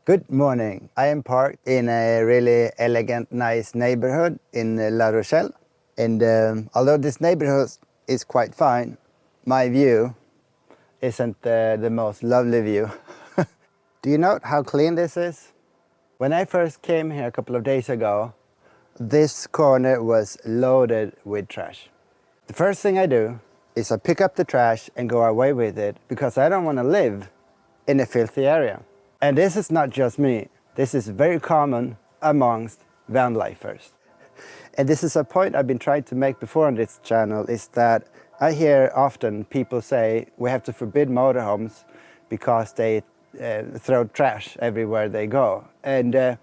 Good morning. I am parked in a really elegant, nice neighborhood in La Rochelle. And although this neighborhood is quite fine, my view isn't the most lovely view. Do you note how clean this is? When I first came here a couple of days ago, this corner was loaded with trash. The first thing I do is I pick up the trash and go away with it because I don't want to live in a filthy area. And this is not just me. This is very common amongst van lifers. And this is a point I've been trying to make before on this channel, is that I hear often people say we have to forbid motorhomes because they throw trash everywhere they go. And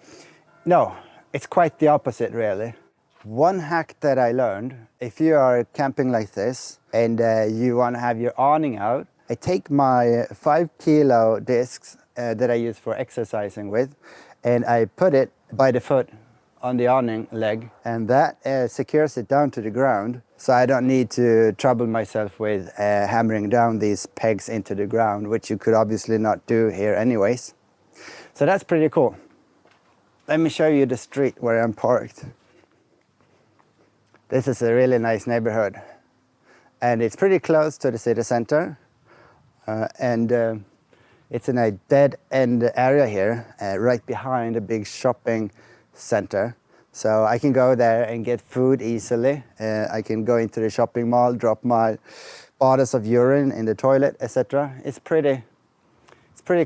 no, it's quite the opposite really. One hack that I learned, if you are camping like this and you want to have your awning out, I take my 5 kilo discs that I use for exercising with, and I put it by the foot on the awning leg, and that secures it down to the ground, so I don't need to trouble myself with hammering down these pegs into the ground, which you could obviously not do here anyways. So that's pretty cool. Let me show you the street where I'm parked. This is a really nice neighborhood, and it's pretty close to the city center, and it's in a dead-end area here, right behind a big shopping center. So I can go there and get food easily. I can go into the shopping mall, drop my bottles of urine in the toilet, etc. It's pretty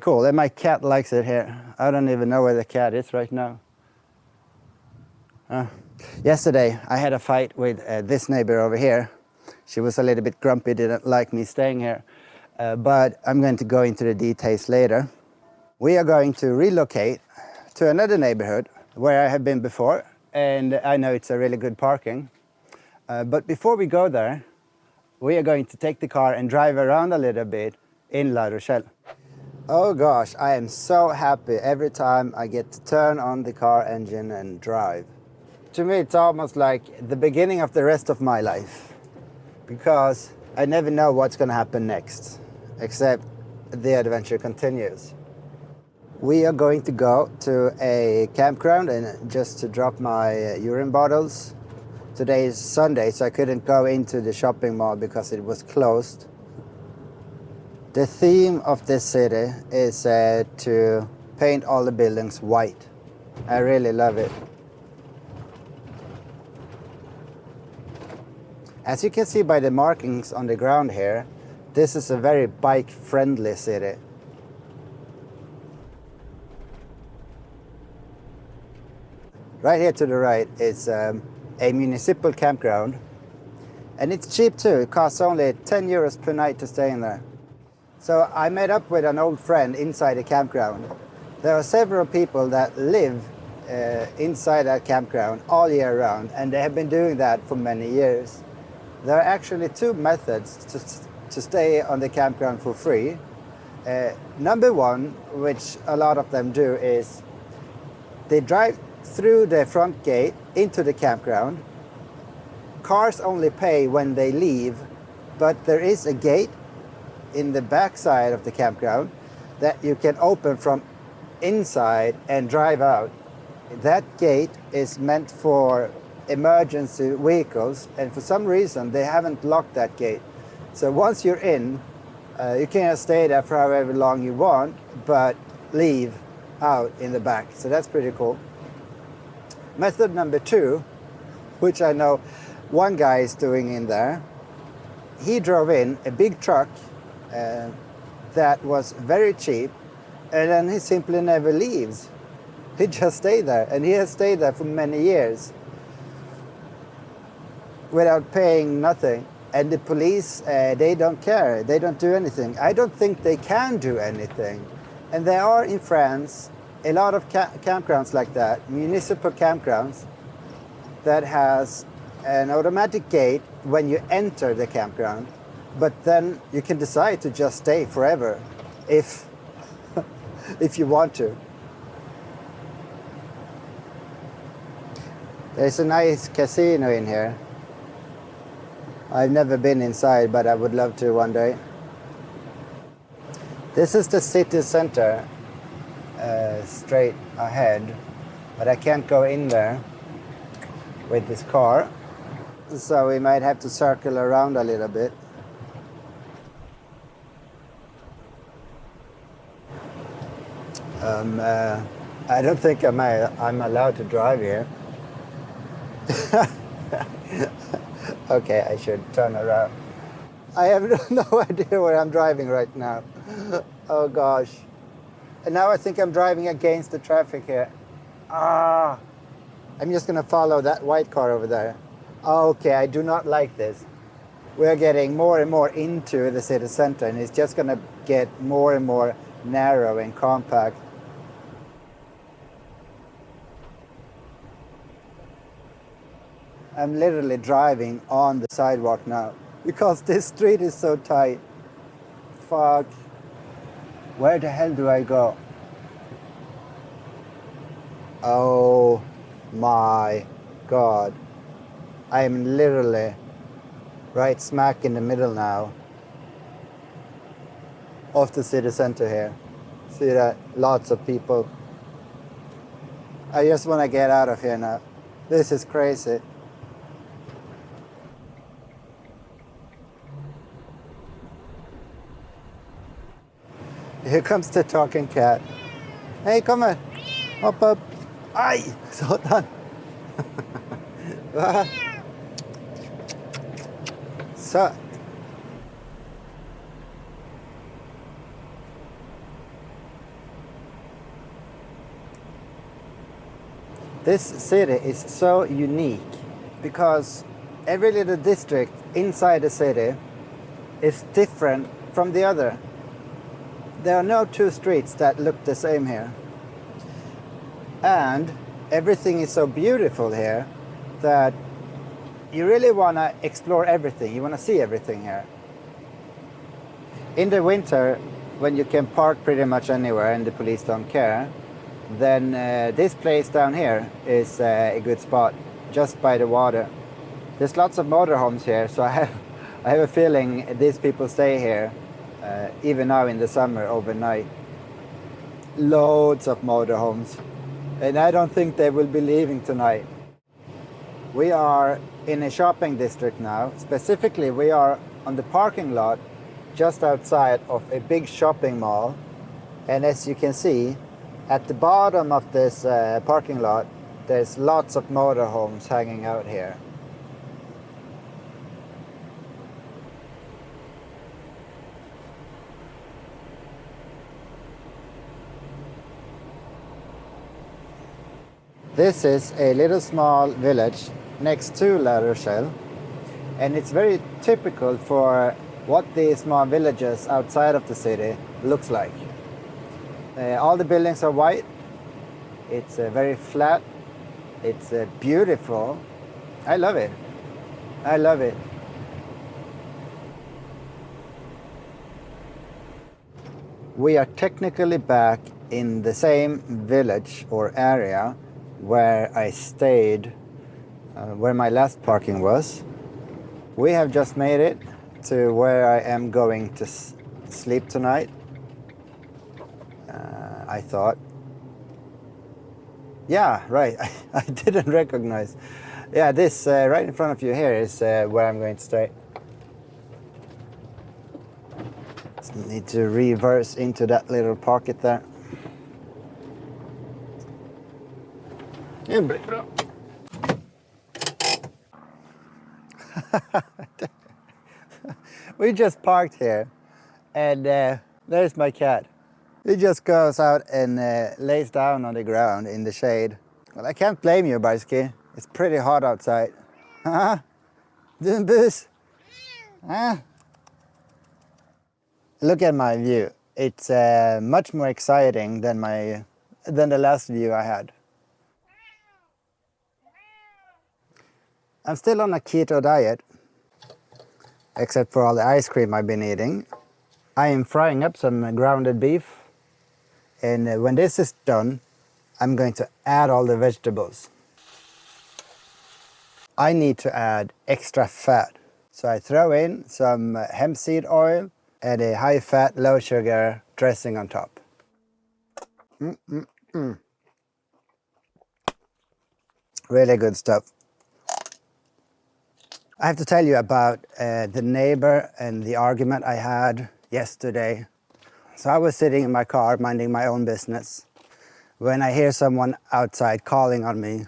cool. And my cat likes it here. I don't even know where the cat is right now. Yesterday, I had a fight with this neighbor over here. She was a little bit grumpy, didn't like me staying here. But I'm going to go into the details later. We are going to relocate to another neighborhood where I have been before, and I know it's a really good parking. But before we go there, we are going to take the car and drive around a little bit in La Rochelle. Oh gosh, I am so happy every time I get to turn on the car engine and drive. To me, it's almost like the beginning of the rest of my life, because I never know what's going to happen next, except the adventure continues. We are going to go to a campground and just to drop my urine bottles. Today is Sunday, so I couldn't go into the shopping mall because it was closed. The theme of this city is to paint all the buildings white. I really love it. As you can see by the markings on the ground here, this is a very bike-friendly city. Right here to the right is a municipal campground, and it's cheap too. It costs only 10 euros per night to stay in there. So I met up with an old friend inside the campground. There are several people that live inside that campground all year round, and they have been doing that for many years. There are actually 2 methods to stay on the campground for free. Number one, which a lot of them do, is they drive through the front gate into the campground. Cars only pay when they leave, but there is a gate in the back side of the campground that you can open from inside and drive out. That gate is meant for emergency vehicles, and for some reason they haven't locked that gate. So once you're in, you can stay there for however long you want, but leave out in the back. So that's pretty cool. Method number 2, which I know one guy is doing in there, he drove in a big truck that was very cheap, and then he simply never leaves. He just stayed there, and he has stayed there for many years without paying nothing. And the police, they don't care. They don't do anything. I don't think they can do anything. And there are in France a lot of campgrounds like that, municipal campgrounds, that has an automatic gate when you enter the campground, but then you can decide to just stay forever if you want to. There's a nice casino in here. I've never been inside, but I would love to one day. This is the city center. straight ahead, but I can't go in there with this car, so we might have to circle around a little bit. I don't think I'm allowed to drive here. Okay, I should turn around. I have no idea where I'm driving right now. Oh gosh. And now I think I'm driving against the traffic here. I'm just gonna follow that white car over there. Okay, I do not like this. We're getting more and more into the city center, and it's just gonna get more and more narrow and compact. I'm literally driving on the sidewalk now because this street is so tight. Fuck. Where the hell do I go? Oh my God. I am literally right smack in the middle now of the city center here. See that? Lots of people. I just want to get out of here now. This is crazy. Here comes the talking cat. Hey, come on. Hop up. Aj! Satan. Så. This city is so unique because every little district inside the city is different from the other. There are no two streets that look the same here. And everything is so beautiful here that you really want to explore everything. You want to see everything here. In the winter, when you can park pretty much anywhere and the police don't care, then this place down here is a good spot, just by the water. There's lots of motorhomes here, so I have a feeling these people stay here, even now in the summer, overnight. Loads of motorhomes. And I don't think they will be leaving tonight. We are in a shopping district now. Specifically, we are on the parking lot just outside of a big shopping mall. And as you can see, at the bottom of this parking lot, there's lots of motorhomes hanging out here. This is a little small village next to La Rochelle, and it's very typical for what the small villages outside of the city looks like. All the buildings are white. It's very flat. It's beautiful. I love it. I love it. We are technically back in the same village or area where I stayed, where my last parking was. We have just made it to where I am going to sleep tonight. I thought. Yeah, right. I didn't recognize. Yeah, this right in front of you here is where I'm going to stay. Just need to reverse into that little pocket there. We just parked here, and there's my cat. He just goes out and lays down on the ground in the shade. Well, I can't blame you, Barsky. It's pretty hot outside. Huh? Doing booze? Huh? Look at my view. It's much more exciting than the last view I had. I'm still on a keto diet, except for all the ice cream I've been eating. I am frying up some grounded beef, and when this is done, I'm going to add all the vegetables. I need to add extra fat, so I throw in some hemp seed oil and a high-fat, low-sugar dressing on top. Really good stuff. I have to tell you about the neighbor and the argument I had yesterday. So I was sitting in my car minding my own business when I hear someone outside calling on me,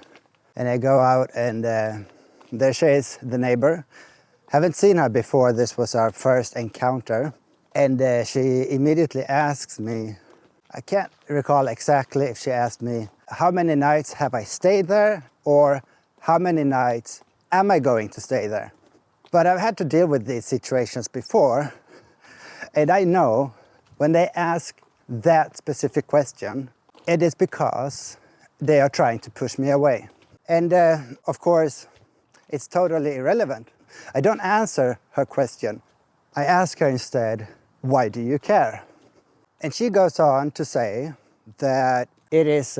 and I go out and there she is, the neighbor. Haven't seen her before, this was our first encounter, and she immediately asks me, I can't recall exactly if she asked me, how many nights have I stayed there, or how many nights am I going to stay there? But I've had to deal with these situations before, and I know when they ask that specific question, it is because they are trying to push me away. And of course, it's totally irrelevant. I don't answer her question. I ask her instead, why do you care? And she goes on to say that it is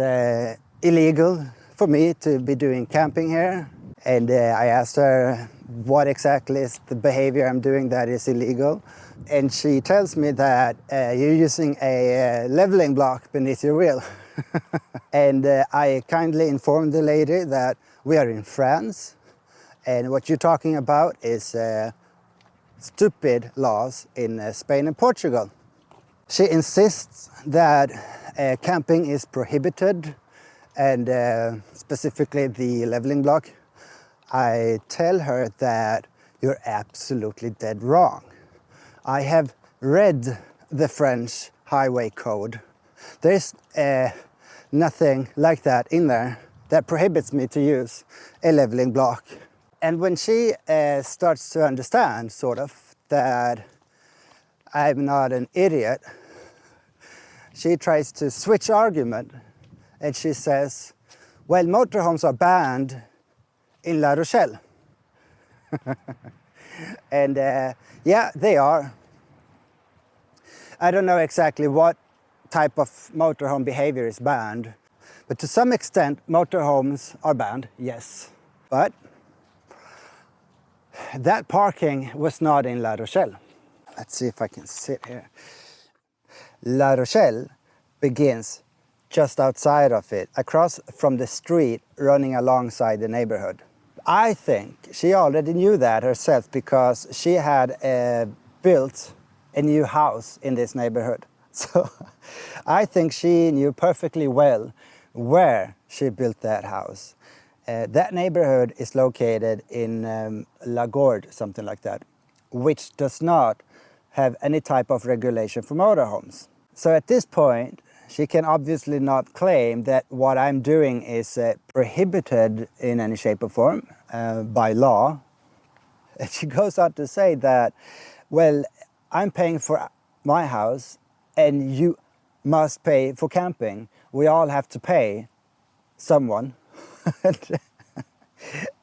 illegal for me to be doing camping here. And I asked her what exactly is the behavior I'm doing that is illegal. And she tells me that you're using a leveling block beneath your wheel. And I kindly informed the lady that we are in France, and what you're talking about is stupid laws in Spain and Portugal. She insists that camping is prohibited, and specifically the leveling block. I tell her that you're absolutely dead wrong. I have read the French highway code. There's nothing like that in there that prohibits me to use a leveling block. And when she starts to understand, sort of, that I'm not an idiot, she tries to switch argument, and she says, well, motorhomes are banned in La Rochelle. And yeah, they are. I don't know exactly what type of motorhome behavior is banned, but to some extent motorhomes are banned, yes. But that parking was not in La Rochelle. Let's see if I can sit here. La Rochelle begins just outside of it, across from the street running alongside the neighborhood. I think she already knew that herself because she had built a new house in this neighborhood. So I think she knew perfectly well where she built that house. That neighborhood is located in La Gourde, something like that, which does not have any type of regulation for motorhomes. So at this point, she can obviously not claim that what I'm doing is prohibited in any shape or form by law. And she goes on to say that, well, I'm paying for my house and you must pay for camping. We all have to pay someone.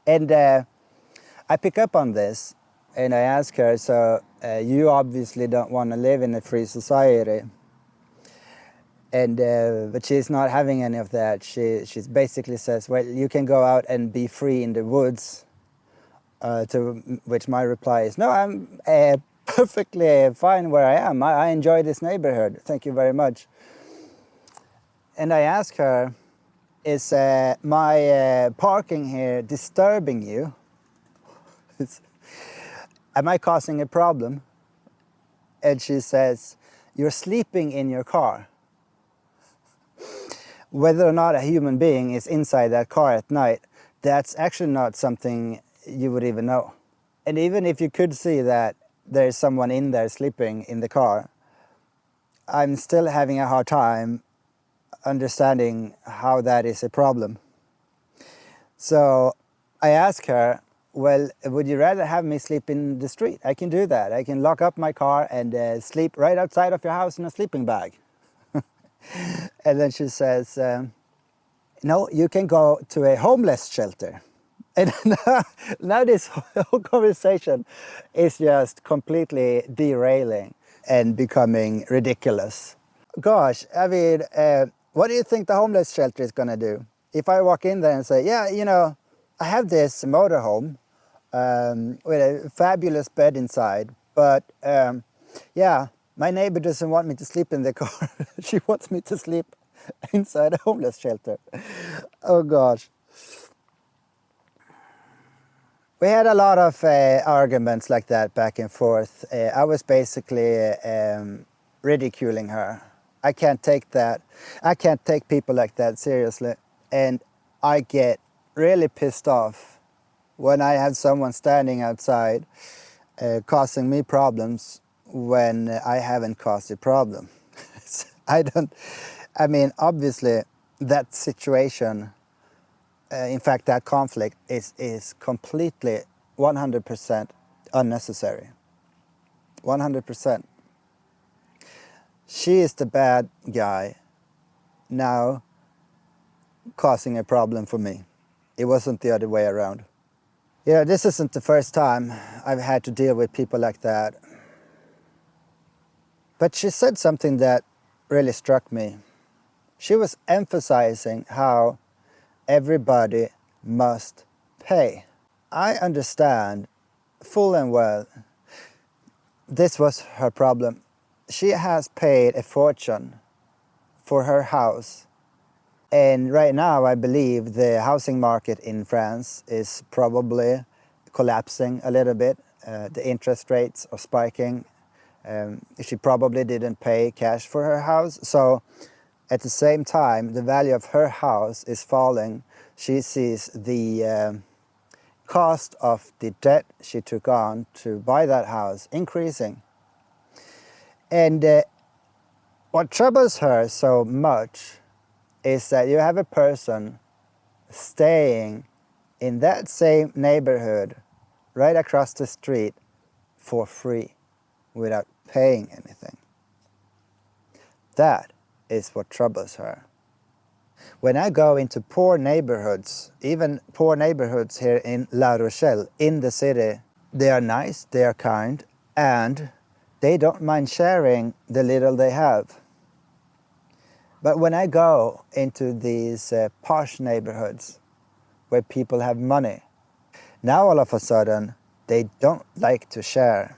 And I pick up on this and I ask her, so you obviously don't want to live in a free society. And but she's not having any of that. She basically says, well, you can go out and be free in the woods. To which my reply is, no, I'm perfectly fine where I am. I enjoy this neighborhood. Thank you very much. And I ask her, is my parking here disturbing you? Am I causing a problem? And she says, you're sleeping in your car. Whether or not a human being is inside that car at night, that's actually not something you would even know. And even if you could see that there's someone in there sleeping in the car, I'm still having a hard time understanding how that is a problem. So I ask her, well, would you rather have me sleep in the street? I can do that. I can lock up my car and sleep right outside of your house in a sleeping bag. And then she says, no, you can go to a homeless shelter. And now this whole conversation is just completely derailing and becoming ridiculous. Gosh, I mean, what do you think the homeless shelter is going to do? If I walk in there and say, yeah, you know, I have this motorhome with a fabulous bed inside, but yeah, my neighbor doesn't want me to sleep in the car. She wants me to sleep inside a homeless shelter. Oh gosh. We had a lot of arguments like that back and forth. I was basically ridiculing her. I can't take that. I can't take people like that seriously. And I get really pissed off when I have someone standing outside causing me problems when I haven't caused a problem. I mean, obviously that situation, in fact, that conflict is completely 100% unnecessary. 100%. She is the bad guy now causing a problem for me. It wasn't the other way around. Yeah, this isn't the first time I've had to deal with people like that. But she said something that really struck me. She was emphasizing how everybody must pay. I understand full and well this was her problem. She has paid a fortune for her house. And right now, I believe the housing market in France is probably collapsing a little bit. The interest rates are spiking. She probably didn't pay cash for her house. So at the same time, the value of her house is falling. She sees the cost of the debt she took on to buy that house increasing. And what troubles her so much is that you have a person staying in that same neighborhood right across the street for free without paying anything. That is what troubles her. When I go into poor neighborhoods, even poor neighborhoods here in La Rochelle, in the city, they are nice, they are kind, and they don't mind sharing the little they have. But when I go into these posh neighborhoods where people have money, now all of a sudden they don't like to share.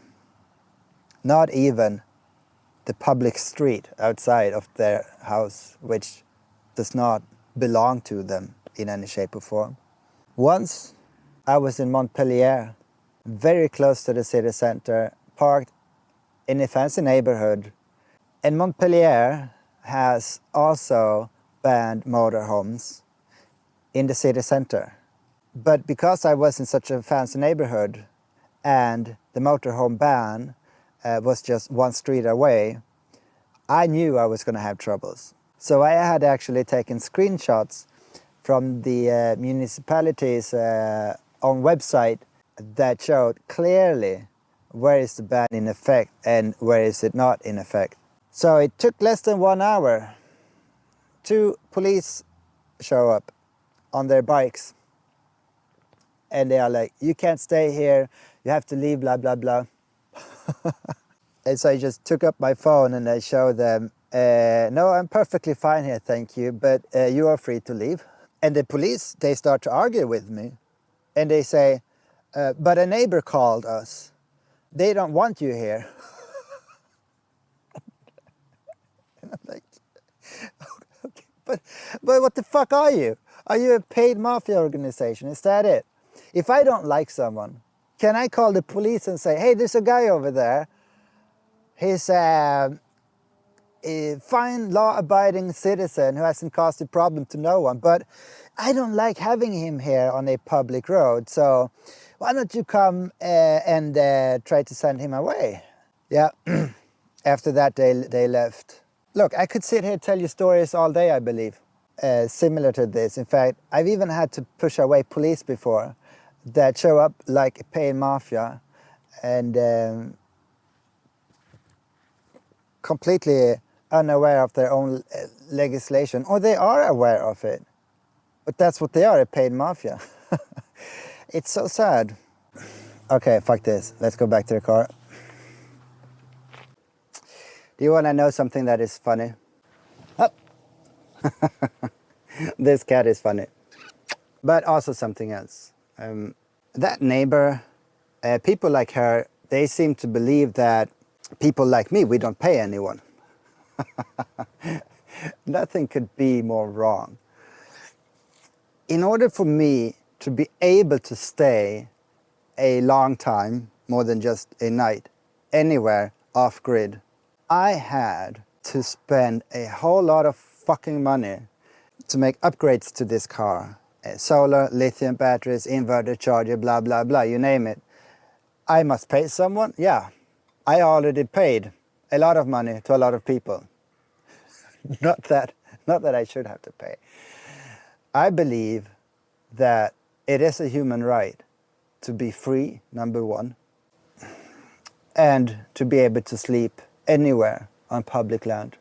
Not even the public street outside of their house, which does not belong to them in any shape or form. Once I was in Montpellier, very close to the city center, parked in a fancy neighborhood. And Montpellier has also banned motorhomes in the city center. But because I was in such a fancy neighborhood and the motorhome ban was just one street away, I knew I was going to have troubles. So I had actually taken screenshots from the municipality's own website that showed clearly where is the ban in effect and where is it not in effect. So it took less than 1 hour. 2 police show up on their bikes. And they are like, you can't stay here, you have to leave, blah, blah, blah. And so I just took up my phone and I showed them, no, I'm perfectly fine here, thank you, but you are free to leave. And the police, they start to argue with me. And they say, but a neighbor called us. They don't want you here. And I'm like, okay, but what the fuck are you? Are you a paid mafia organization? Is that it? If I don't like someone, can I call the police and say, hey, there's a guy over there. He's a fine, law-abiding citizen who hasn't caused a problem to no one, but I don't like having him here on a public road, so why don't you come and try to send him away? Yeah, after that they left. Look, I could sit here and tell you stories all day, I believe, similar to this. In fact, I've even had to push away police before that show up like a paid mafia and completely unaware of their own legislation, or they are aware of it, but that's what they are, a paid mafia. It's so sad. Okay, fuck this. Let's go back to the car. Do you want to know something that is funny? Oh. This cat is funny. But also something else. That neighbor, people like her, they seem to believe that people like me, we don't pay anyone. Nothing could be more wrong. In order for me to be able to stay a long time, more than just a night, anywhere off-grid, I had to spend a whole lot of fucking money to make upgrades to this car. Solar, lithium batteries, inverter charger, blah, blah, blah, you name it. I must pay someone? Yeah. I already paid a lot of money to a lot of people. Not that I should have to pay. I believe that it is a human right to be free, number one, and to be able to sleep anywhere on public land.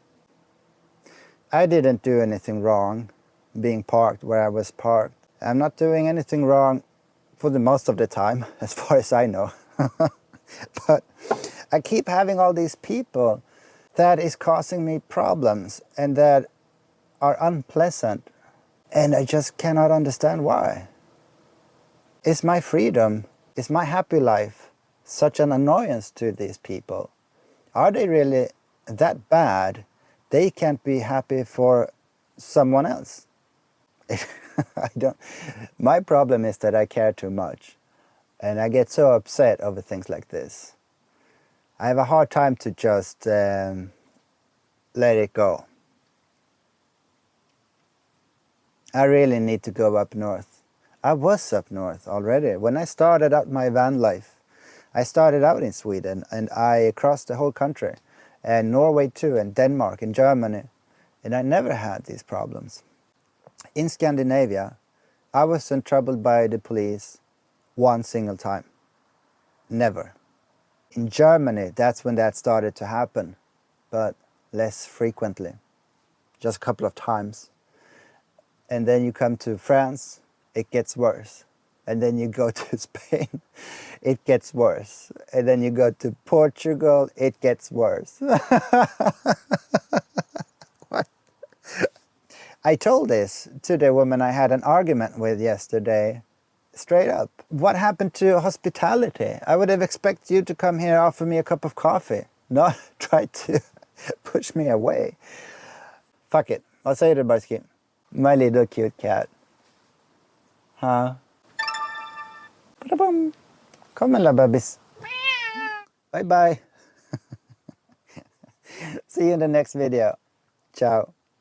I didn't do anything wrong being parked where I was parked. I'm not doing anything wrong for the most of the time, as far as I know. But I keep having all these people that is causing me problems and that are unpleasant. And I just cannot understand why. Is my freedom, is my happy life such an annoyance to these people? Are they really that bad? They can't be happy for someone else. My problem is that I care too much. And I get so upset over things like this. I have a hard time to just let it go. I really need to go up north. I was up north already. When I started out my van life, I started out in Sweden and I crossed the whole country. And Norway too, and Denmark, and Germany. And I never had these problems. In Scandinavia, I wasn't troubled by the police one single time. Never. In Germany, that's when that started to happen, but less frequently. Just a couple of times. And then you come to France, it gets worse. And then you go to Spain, it gets worse. And then you go to Portugal, it gets worse. What? I told this to the woman I had an argument with yesterday, straight up. What happened to hospitality? I would have expected you to come here, offer me a cup of coffee, not try to push me away. Fuck it. Vad säger du, Barsky? My little cute cat. Huh? Ba-da-bum. Kom en lilla bebis. Bye bye. See you in the next video. Ciao.